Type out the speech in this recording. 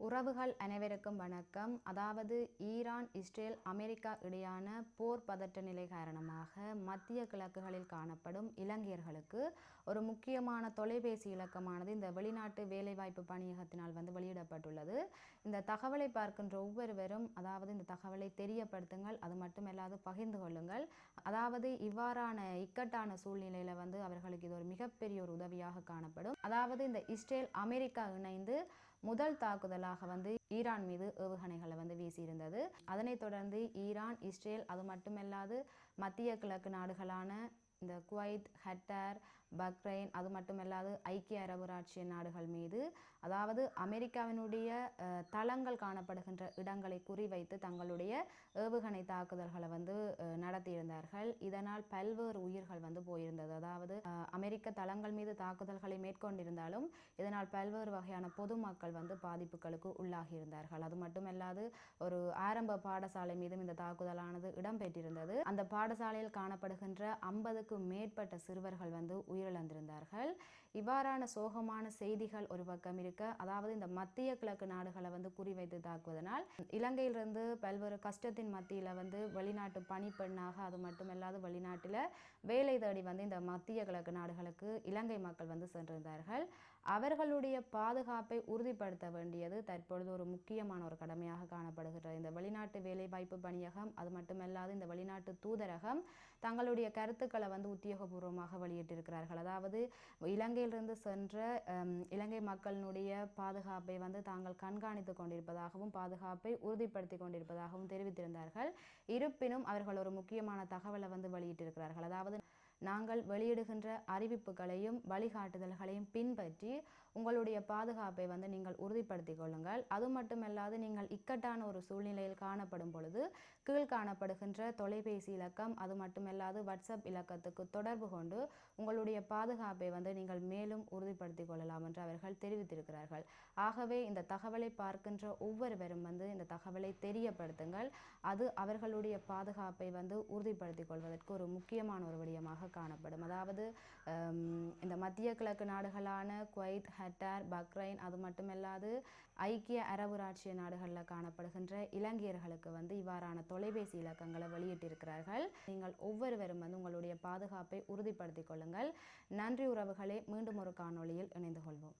உறவுகள் அனைவருக்கும் வணக்கம். அதாவது ஈரான், இஸ்ரேல், அமெரிக்கா இடையான போர் பதட்ட நிலை காரணமாக மத்திய கிழக்குகளில் காணப்படும் இலங்கையர்களுக்கு ஒரு முக்கியமான தொலைபேசி இலக்கமானது இந்த வெளிநாட்டு வேலைவாய்ப்பு பணியகத்தினால் வெளியிடப்பட்டுள்ளது. இந்த தகவலை பார்க்கின்ற ஒவ்வொருவரும் அதாவது இந்த தகவலை தெரியப்படுத்துங்கள், அது மட்டுமல்லாது பகிர்ந்து கொள்ளுங்கள். அதாவது இவ்வாறான இக்கட்டான சூழ்நிலையில் அவர்களுக்கு இது ஒரு மிகப்பெரிய ஒரு உதவியாக காணப்படும். அதாவது இந்த இஸ்ரேல், அமெரிக்கா இணைந்து முதல் தாக்குதலாக ஈரான் மீது ஏவுகணைகளை வீசியிருந்தது. அதனைத் தொடர்ந்து ஈரான், இஸ்ரேல் அது மட்டுமல்லாது மத்திய கிழக்கு நாடுகளான இந்த குவைத், கட்டார், பக்ரைன் அது மட்டுமல்லாது ஐக்கிய அரபு ராச்சிய நாடுகள் மீது அதாவது அமெரிக்காவினுடைய தளங்கள் காணப்படுகின்ற இடங்களை குறிவைத்து தங்களுடைய ஏவுகணை தாக்குதல்களை நடத்தியிருந்தார்கள். இதனால் பல்வேறு உயிர்கள் போயிருந்தது. அதாவது அமெரிக்க தளங்கள் மீது தாக்குதல்களை மேற்கொண்டிருந்தாலும் இதனால் பல்வேறு வகையான பொதுமக்கள் பாதிப்புகளுக்கு உள்ளாகியிருந்தார்கள். அது மட்டுமல்லாது ஒரு ஆரம்ப பாடசாலை மீதும் இந்த தாக்குதலானது இடம்பெற்றிருந்தது. அந்த பாடசாலையில் காணப்படுகின்ற 50க்கும் மேற்பட்ட சிறுவர்கள் உயிரிழந்திருந்தார்கள். இவ்வாறான சோகமான செய்திகள் ஒரு பக்கம் இருக்க, அதாவது இந்த மத்திய கிழக்கு நாடுகளை குறிவைத்து தாக்குவதனால் இலங்கையிலிருந்து பல்வேறு கஷ்டத்தின் மத்தியில் வெளிநாட்டு பணிப்பெண்ணாக அது மட்டுமல்லாது வெளிநாட்டில் வேலை தேடி இந்த மத்திய கிழக்கு நாடுகளுக்கு இலங்கை மக்கள் சென்றிருந்தார்கள். அவர்களுடைய பாதுகாப்பை உறுதிப்படுத்த வேண்டியது தற்பொழுது ஒரு முக்கியமான ஒரு கடமையாக காணப்படுகிறது. இந்த வெளிநாட்டு வேலைவாய்ப்பு பணியகம் அது மட்டுமல்லாது இந்த வெளிநாட்டு தூதரகம் தங்களுடைய கருத்துக்களை உத்தியோகபூர்வமாக வெளியிட்டிருக்கிறார்கள். அதாவது இலங்கையிலிருந்து சென்ற இலங்கை மக்களினுடைய பாதுகாப்பை தாங்கள் கண்காணித்து கொண்டிருப்பதாகவும் பாதுகாப்பை உறுதிப்படுத்தி கொண்டிருப்பதாகவும் தெரிவித்திருந்தார்கள். இருப்பினும் அவர்கள் ஒரு முக்கியமான தகவலை வெளியிட்டிருக்கிறார்கள். அதாவது நாங்கள் வெளியிடுகின்ற அறிவிப்புகளையும் வழிகாட்டுதல்களையும் பின்பற்றி உங்களுடைய பாதுகாப்பை நீங்கள் உறுதிப்படுத்திக் கொள்ளுங்கள். அது மட்டுமல்லாது நீங்கள் இக்கட்டான ஒரு சூழ்நிலையில் காணப்படும் பொழுது கீழ் காணப்படுகின்ற தொலைபேசி இலக்கம் அது மட்டுமல்லாது வாட்ஸ்அப் இலக்கத்துக்கு தொடர்பு கொண்டு உங்களுடைய பாதுகாப்பை நீங்கள் மேலும் உறுதிப்படுத்திக் கொள்ளலாம் என்று அவர்கள் தெரிவித்திருக்கிறார்கள். ஆகவே இந்த தகவலை பார்க்கின்ற ஒவ்வொருவரும் இந்த தகவலை தெரியப்படுத்துங்கள். அது அவர்களுடைய பாதுகாப்பை உறுதிப்படுத்திக் கொள்வதற்கு ஒரு முக்கியமான ஒரு விடயமாக காணப்படும். அதாவது இந்த மத்திய கிழக்கு நாடுகளான குவைத், கட்டார், பக்ரைன் அது மட்டுமல்லாது ஐக்கிய அரபு ராச்சிய நாடுகளில் காணப்படுகின்ற இலங்கையர்களுக்கு இவ்வாறான தொலைபேசி இலக்கங்களை வெளியிட்டிருக்கிறார்கள். நீங்கள் ஒவ்வொருவரும் உங்களுடைய பாதுகாப்பை உறுதிப்படுத்திக் கொள்ளுங்கள். நன்றி உறவுகளே. மீண்டும் ஒரு காணொளியில் இணைந்து கொள்வோம்.